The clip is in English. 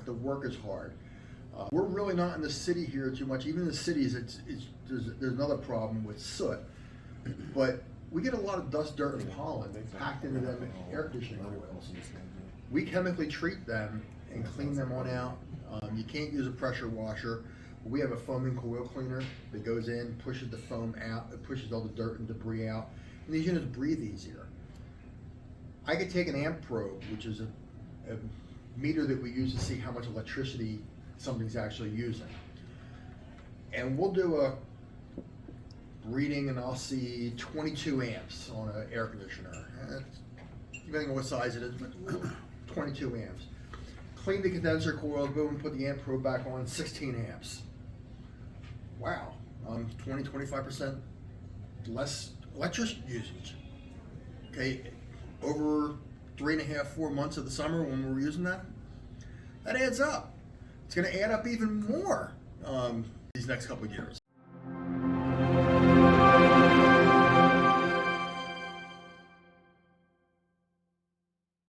have to work as hard. We're really not in the city here too much. Even in the cities, there's another problem with soot. But we get a lot of dust, dirt, and pollen packed into them air conditioning coils. We chemically treat them and clean them on out. You can't use a pressure washer. We have a foaming coil cleaner that goes in, pushes the foam out, it pushes all the dirt and debris out, and these units breathe easier. I could take an amp probe, which is a meter that we use to see how much electricity something's actually using, and we'll do a reading, and I'll see 22 amps on an air conditioner, depending on what size it is, but 22 amps. Clean the condenser coils, go and put the amp probe back on, 16 amps. Wow, 20–25% less electricity usage. Okay, over 3.5–4 months of the summer when we're using that adds up. It's going to add up even more these next couple of years.